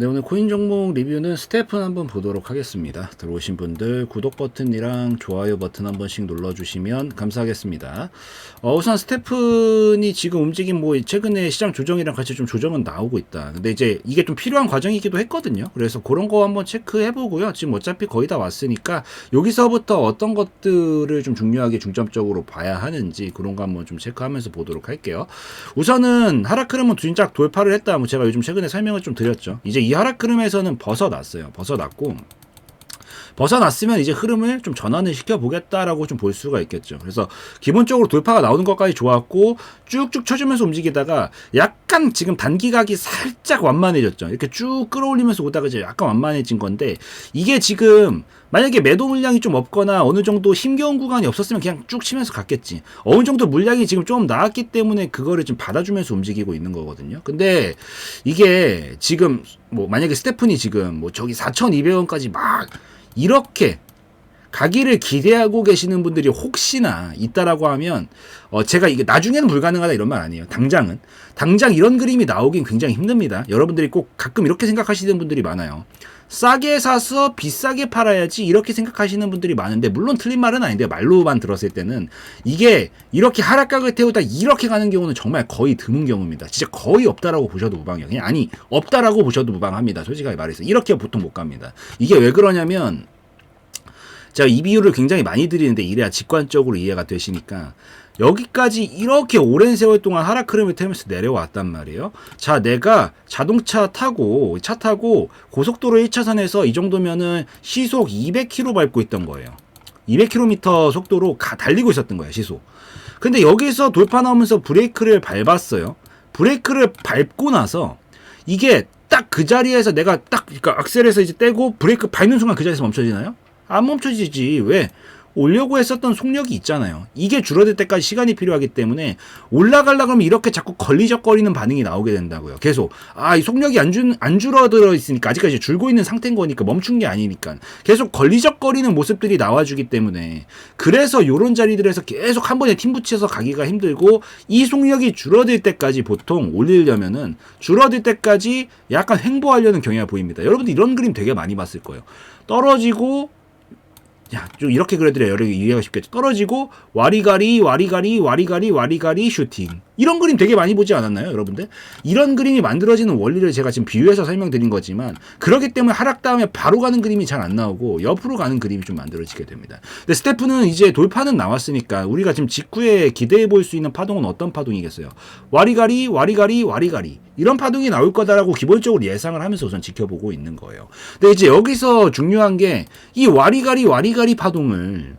네, 오늘 코인 종목 리뷰는 스테픈 한번 보도록 하겠습니다. 들어오신 분들 구독 버튼이랑 좋아요 버튼 한 번씩 눌러주시면 감사하겠습니다. 우선 스테픈이 지금 움직임 최근에 시장 조정이랑 같이 좀 조정은 나오고 있다. 근데 이제 이게 좀 필요한 과정이기도 했거든요. 그래서 그런 거 한번 체크해 보고요. 지금 어차피 거의 다 왔으니까 여기서부터 어떤 것들을 좀 중요하게 중점적으로 봐야 하는지 그런 거 한번 좀 체크하면서 보도록 할게요. 우선은 하락 흐름은 진짜 돌파를 했다. 제가 요즘 최근에 설명을 좀 드렸죠. 이제 이 하락 흐름에서는 벗어났어요. 벗어났으면 이제 흐름을 좀 전환을 시켜보겠다라고 좀 볼 수가 있겠죠. 그래서 기본적으로 돌파가 나오는 것까지 좋았고 쭉쭉 쳐주면서 움직이다가 약간 지금 단기각이 살짝 완만해졌죠. 이렇게 쭉 끌어올리면서 오다가 이제 약간 완만해진 건데 이게 지금 만약에 매도 물량이 좀 없거나 어느 정도 힘겨운 구간이 없었으면 그냥 쭉 치면서 갔겠지. 어느 정도 물량이 지금 좀 나왔기 때문에 그거를 좀 받아주면서 움직이고 있는 거거든요. 근데 이게 지금 만약에 스테픈이 지금 저기 4,200원까지 막 이렇게 가기를 기대하고 계시는 분들이 혹시나 있다라고 하면 제가 이게 나중에는 불가능하다 이런 말 아니에요. 당장 이런 그림이 나오긴 굉장히 힘듭니다. 여러분들이 꼭 가끔 이렇게 생각하시는 분들이 많아요. 싸게 사서 비싸게 팔아야지 이렇게 생각하시는 분들이 많은데 물론 틀린 말은 아닌데 말로만 들었을 때는 이게 이렇게 하락각을 태우다 이렇게 가는 경우는 정말 거의 드문 경우입니다. 진짜 거의 없다라고 보셔도 무방해요. 그냥 없다라고 보셔도 무방합니다. 솔직하게 말해서 이렇게 보통 못 갑니다. 이게 왜 그러냐면 제가 이 비유를 굉장히 많이 드리는데 이래야 직관적으로 이해가 되시니까 여기까지 이렇게 오랜 세월 동안 하락 흐름을 타면서 내려왔단 말이에요. 자, 내가 자동차 타고 고속도로 1차선에서 이 정도면은 시속 200km 밟고 있던 거예요. 200km 속도로 달리고 있었던 거예요, 시속. 근데 여기서 돌파 나오면서 브레이크를 밟았어요. 브레이크를 밟고 나서 이게 딱 그 자리에서 내가 그러니까 악셀에서 이제 떼고 브레이크 밟는 순간 그 자리에서 멈춰지나요? 안 멈춰지지. 왜? 오려고 했었던 속력이 있잖아요. 이게 줄어들 때까지 시간이 필요하기 때문에 올라가려고 하면 이렇게 자꾸 걸리적거리는 반응이 나오게 된다고요. 계속 이 속력이 안 줄어들어 있으니까 아직까지 줄고 있는 상태인 거니까 멈춘 게 아니니까 계속 걸리적거리는 모습들이 나와주기 때문에 그래서 요런 자리들에서 계속 한 번에 팀 붙여서 가기가 힘들고 이 속력이 줄어들 때까지 보통 올리려면은 줄어들 때까지 약간 횡보하려는 경향이 보입니다. 여러분들 이런 그림 되게 많이 봤을 거예요. 떨어지고 좀 이렇게 그려드려야 여러분이 이해가 쉽겠죠. 떨어지고 와리가리 슈팅. 이런 그림 되게 많이 보지 않았나요, 여러분들? 이런 그림이 만들어지는 원리를 제가 지금 비유해서 설명드린 거지만 그렇기 때문에 하락 다음에 바로 가는 그림이 잘 안 나오고 옆으로 가는 그림이 좀 만들어지게 됩니다. 근데 스테프는 이제 돌파는 나왔으니까 우리가 지금 직후에 기대해 볼 수 있는 파동은 어떤 파동이겠어요? 와리가리 이런 파동이 나올 거다라고 기본적으로 예상을 하면서 우선 지켜보고 있는 거예요. 근데 이제 여기서 중요한 게 이 와리가리 파동을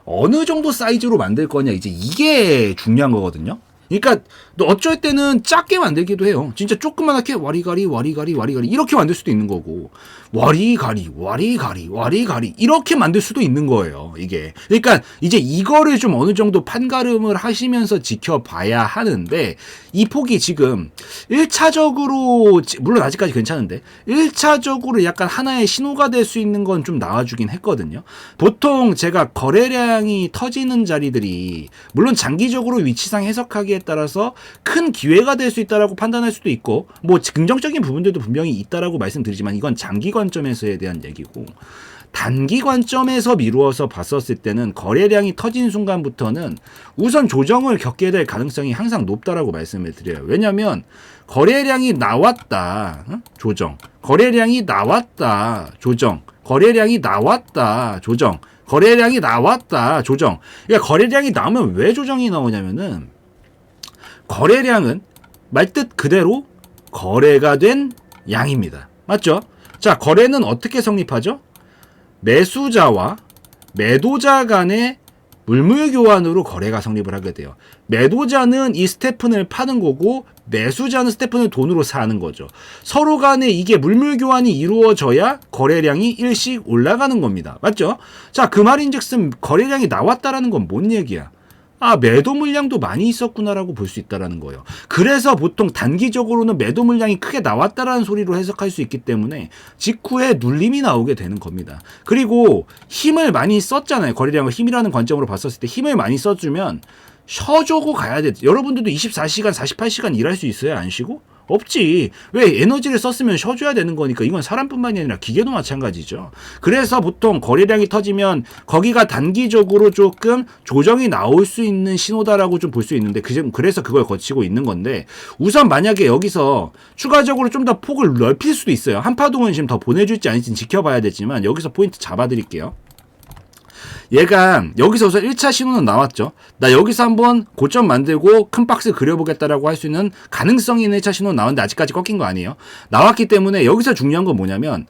어느 정도 사이즈로 만들 거냐 이게 중요한 거거든요. 그러니까 어쩔 때는 작게 만들기도 해요. 진짜 조그만하게 와리가리 이렇게 만들 수도 있는 거고 와리가리 이렇게 만들 수도 있는 거예요. 이게 그러니까 이제 이거를 좀 어느 정도 판가름을 하시면서 지켜봐야 하는데 이 폭이 지금 1차적으로 물론 아직까지 괜찮은데 1차적으로 약간 하나의 신호가 될 수 있는 건 좀 나와주긴 했거든요. 보통 제가 거래량이 터지는 자리들이 물론 장기적으로 위치상 해석하기에 따라서 큰 기회가 될 수 있다라고 판단할 수도 있고 긍정적인 부분들도 분명히 있다라고 말씀드리지만 이건 장기 관점에서에 대한 얘기고 단기 관점에서 미루어서 봤었을 때는 거래량이 터진 순간부터는 우선 조정을 겪게 될 가능성이 항상 높다라고 말씀을 드려요. 왜냐하면 거래량이 나왔다 조정 거래량이 나왔다 조정 거래량이 나왔다 조정 거래량이 나왔다 조정 그러니까 거래량이 나오면 왜 조정이 나오냐면은 거래량은 말뜻 그대로 거래가 된 양입니다. 맞죠? 자, 거래는 어떻게 성립하죠? 매수자와 매도자 간의 물물 교환으로 거래가 성립을 하게 돼요. 매도자는 이 스테픈을 파는 거고 매수자는 스테픈을 돈으로 사는 거죠. 서로 간에 이게 물물 교환이 이루어져야 거래량이 일씩 올라가는 겁니다. 맞죠? 자, 그 말인즉슨 거래량이 나왔다라는 건 뭔 얘기야? 매도 물량도 많이 있었구나라고 볼 수 있다라는 거예요. 그래서 보통 단기적으로는 매도 물량이 크게 나왔다라는 소리로 해석할 수 있기 때문에 직후에 눌림이 나오게 되는 겁니다. 그리고 힘을 많이 썼잖아요. 거래량을 힘이라는 관점으로 봤었을 때 힘을 많이 써주면 쉬어주고 가야 돼. 여러분들도 24시간, 48시간 일할 수 있어요? 안 쉬고? 없지. 왜? 에너지를 썼으면 쉬어줘야 되는 거니까. 이건 사람뿐만이 아니라 기계도 마찬가지죠. 그래서 보통 거래량이 터지면 거기가 단기적으로 조금 조정이 나올 수 있는 신호다라고 좀 볼 수 있는데 그래서 그걸 거치고 있는 건데, 우선 만약에 여기서 추가적으로 좀 더 폭을 넓힐 수도 있어요. 한파동은 지금 더 보내줄지 아닌지 지켜봐야 되지만 여기서 포인트 잡아드릴게요. 얘가 여기서 우선 1차 신호는 나왔죠. 나 여기서 한번 고점 만들고 큰 박스 그려보겠다라고 할 수 있는 가능성이 있는 1차 신호는 나왔는데 아직까지 꺾인 거 아니에요. 나왔기 때문에 여기서 중요한 건 뭐냐면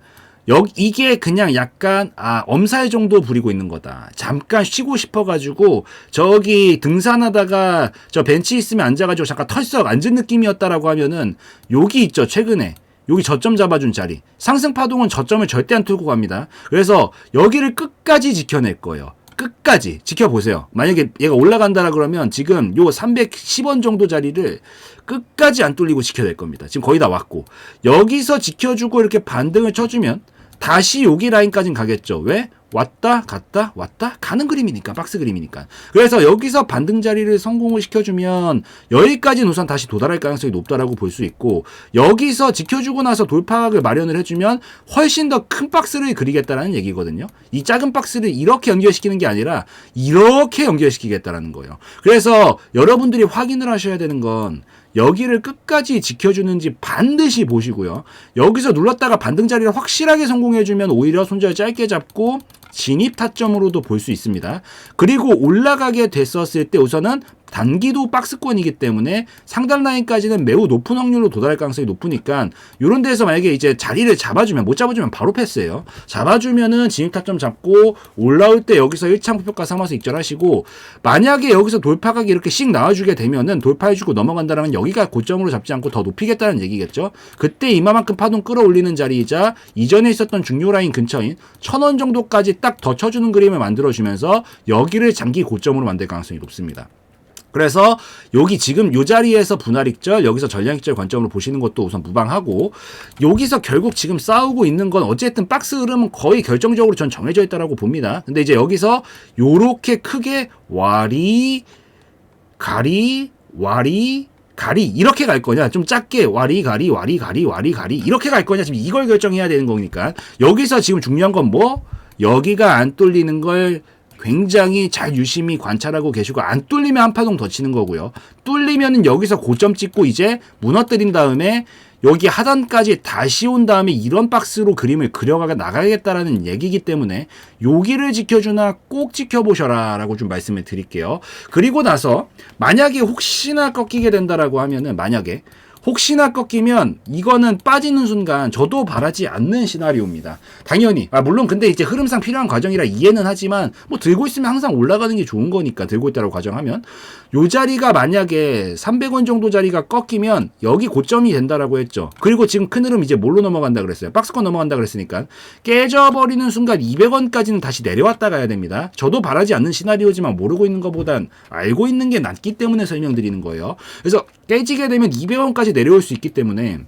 이게 그냥 약간 엄살 정도 부리고 있는 거다. 잠깐 쉬고 싶어가지고 저기 등산하다가 저 벤치 있으면 앉아가지고 잠깐 털썩 앉은 느낌이었다라고 하면은 여기 있죠. 최근에 여기 저점 잡아준 자리. 상승 파동은 저점을 절대 안 뚫고 갑니다. 그래서 여기를 끝까지 지켜낼 거예요. 끝까지 지켜보세요. 만약에 얘가 올라간다라 그러면 지금 요 310원 정도 자리를 끝까지 안 뚫리고 지켜낼 겁니다. 지금 거의 다 왔고, 여기서 지켜주고 이렇게 반등을 쳐주면 다시 여기 라인까지는 가겠죠. 왜? 왔다 갔다 왔다 가는 그림이니까, 박스 그림이니까. 그래서 여기서 반등 자리를 성공을 시켜주면 여기까지는 우선 다시 도달할 가능성이 높다라고 볼 수 있고, 여기서 지켜주고 나서 돌파각을 마련을 해주면 훨씬 더 큰 박스를 그리겠다라는 얘기거든요. 이 작은 박스를 이렇게 연결시키는 게 아니라 이렇게 연결시키겠다라는 거예요. 그래서 여러분들이 확인을 하셔야 되는 건 여기를 끝까지 지켜주는지 반드시 보시고요. 여기서 눌렀다가 반등 자리를 확실하게 성공해주면 오히려 손절 짧게 잡고 진입 타점으로도 볼 수 있습니다. 그리고 올라가게 됐었을 때 우선은 단기도 박스권이기 때문에 상단 라인까지는 매우 높은 확률로 도달할 가능성이 높으니까, 이런 데서 만약에 이제 자리를 잡아주면, 못 잡아주면 바로 패스예요. 잡아주면은 진입 타점 잡고 올라올 때 여기서 1차 목표가 삼아서 익절하시고, 만약에 여기서 돌파각이 이렇게 씩 나와주게 되면은 돌파해주고 넘어간다면 여기가 고점으로 잡지 않고 더 높이겠다는 얘기겠죠. 그때 이마만큼 파동 끌어올리는 자리이자 이전에 있었던 중요 라인 근처인 1000원 정도까지 딱 더 쳐주는 그림을 만들어주면서 여기를 장기 고점으로 만들 가능성이 높습니다. 그래서 여기 지금 요 자리에서 분할익절, 여기서 전량익절 관점으로 보시는 것도 우선 무방하고, 여기서 결국 지금 싸우고 있는 건 어쨌든 박스 흐름은 거의 결정적으로 전 정해져 있다라고 봅니다. 근데 이제 여기서 요렇게 크게 와리, 가리, 와리, 가리 이렇게 갈 거냐, 좀 작게 와리 가리 와리 가리 와리 가리 이렇게 갈 거냐, 지금 이걸 결정해야 되는 거니까, 여기서 지금 중요한 건 뭐? 여기가 안 뚫리는 걸 굉장히 잘 유심히 관찰하고 계시고, 안 뚫리면 한 파동 더 치는 거고요. 뚫리면은 여기서 고점 찍고 이제 무너뜨린 다음에 여기 하단까지 다시 온 다음에 이런 박스로 그림을 그려가 나가겠다라는 얘기이기 때문에 여기를 지켜주나 꼭 지켜보셔라 라고 좀 말씀을 드릴게요. 그리고 나서 만약에 혹시나 꺾이게 된다라고 하면은, 만약에 혹시나 꺾이면 이거는 빠지는 순간 저도 바라지 않는 시나리오입니다. 당연히 물론 근데 이제 흐름상 필요한 과정이라 이해는 하지만, 뭐 들고 있으면 항상 올라가는 게 좋은 거니까 들고 있다고 가정하면, 요 자리가 만약에 300원 정도 자리가 꺾이면 여기 고점이 된다라고 했죠. 그리고 지금 큰 흐름 이제 뭘로 넘어간다 그랬어요? 박스권 넘어간다 그랬으니까 깨져버리는 순간 200원까지는 다시 내려왔다 가야 됩니다. 저도 바라지 않는 시나리오지만 모르고 있는 것보단 알고 있는 게 낫기 때문에 설명드리는 거예요. 그래서 깨지게 되면 200원까지 내려올 수 있기 때문에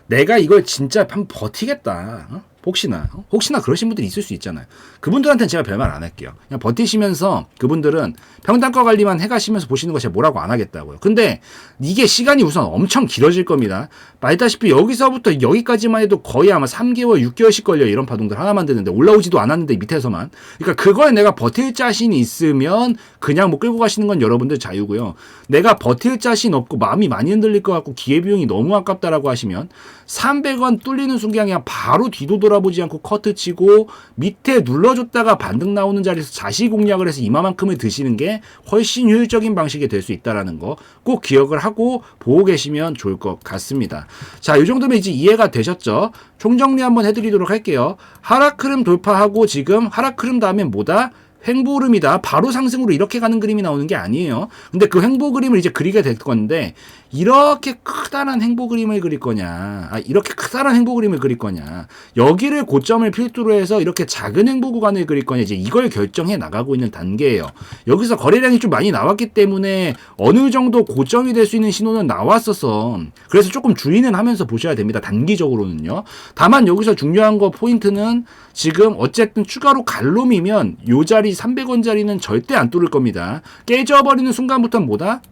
내가 이걸 진짜 한번 버티겠다. 혹시나 그러신 분들이 있을 수 있잖아요. 그분들한테는 제가 별말 안 할게요. 그냥 버티시면서 그분들은 평단가 관리만 해가시면서 보시는 거 제가 뭐라고 안 하겠다고요. 근데 이게 시간이 우선 엄청 길어질 겁니다. 말다시피 여기서부터 여기까지만 해도 거의 아마 3개월, 6개월씩 걸려요. 이런 파동들 하나 만드는데 올라오지도 않았는데 밑에서만. 그러니까 그걸 내가 버틸 자신이 있으면 그냥 뭐 끌고 가시는 건 여러분들 자유고요. 내가 버틸 자신 없고 마음이 많이 흔들릴 것 같고 기회비용이 너무 아깝다라고 하시면 300원 뚫리는 순간 그냥 바로 뒤도 돌아보지 않고 커트 치고 밑에 눌러줬다가 반등 나오는 자리에서 자시 공략을 해서 이마만큼을 드시는 게 훨씬 효율적인 방식이 될 수 있다는 거 꼭 기억을 하고 보고 계시면 좋을 것 같습니다. 자, 이 정도면 이제 이해가 되셨죠? 총정리 한번 해드리도록 할게요. 하락 흐름 돌파하고 지금 하락 흐름 다음에 뭐다? 횡보 흐름이다. 바로 상승으로 이렇게 가는 그림이 나오는 게 아니에요. 근데 그 횡보 그림을 이제 그리게 될 건데, 이렇게 크다란 횡보 그림을 그릴 거냐, 이렇게 크다란 횡보 그림을 그릴 거냐, 여기를 고점을 필두로 해서 이렇게 작은 횡보 구간을 그릴 거냐, 이제 이걸 결정해 나가고 있는 단계예요. 여기서 거래량이 좀 많이 나왔기 때문에 어느 정도 고점이 될 수 있는 신호는 나왔어서 그래서 조금 주의는 하면서 보셔야 됩니다. 단기적으로는요. 다만 여기서 중요한 거 포인트는 지금 어쨌든 추가로 갈롬이면 요 자리 300원 자리는 절대 안 뚫을 겁니다. 깨져버리는 순간부터는 뭐다?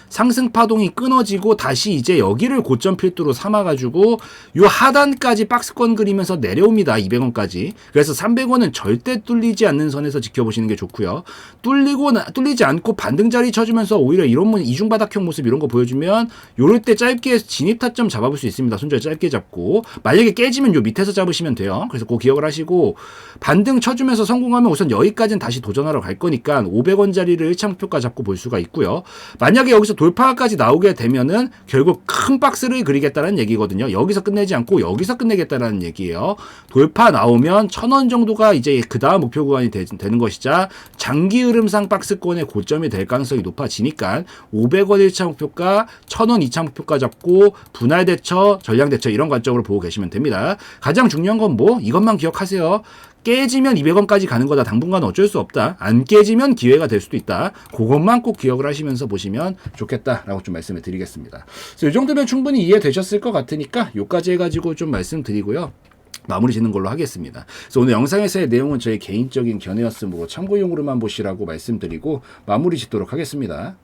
상승 파동이 끊어지고 다시 이제 여기를 고점 필두로 삼아가지고 요 하단까지 박스권 그리면서 내려옵니다. 200원까지. 그래서 300원은 절대 뚫리지 않는 선에서 지켜보시는 게 좋고요. 뚫리지 않고 반등 자리 쳐주면서 오히려 이런 이중바닥형 모습 이런 거 보여주면 요럴 때 짧게 진입 타점 잡아볼 수 있습니다. 손절 짧게 잡고 만약에 깨지면 요 밑에서 잡으시면 돼요. 그래서 그 기억을 하시고 반등 쳐주면서 성공하면 우선 여기까지는 다시 도전하러 갈 거니까 500원짜리를 1차 목표가 잡고 볼 수가 있고요. 만약에 여기서 돌파까지 나오게 되면은 결국 큰 박스를 그리겠다는 얘기거든요. 여기서 끝내지 않고 여기서 끝내겠다는 얘기예요. 돌파 나오면 1000원 정도가 이제 그 다음 목표 구간이 되는 것이자 장기 흐름상 박스권의 고점이 될 가능성이 높아지니까 500원 1차 목표가 1000원 2차 목표가 잡고 분할 대처, 전량 대처 이런 관점으로 보고 계시면 됩니다. 가장 중요한 건 뭐 이것만 기억하세요. 깨지면 200원까지 가는 거다. 당분간은 어쩔 수 없다. 안 깨지면 기회가 될 수도 있다. 그것만 꼭 기억을 하시면서 보시면 좋겠다라고 좀 말씀을 드리겠습니다. 그래서 이 정도면 충분히 이해되셨을 것 같으니까 요까지 해가지고 좀 말씀드리고요. 마무리 짓는 걸로 하겠습니다. 그래서 오늘 영상에서의 내용은 저희 개인적인 견해였으므로 참고용으로만 보시라고 말씀드리고 마무리 짓도록 하겠습니다.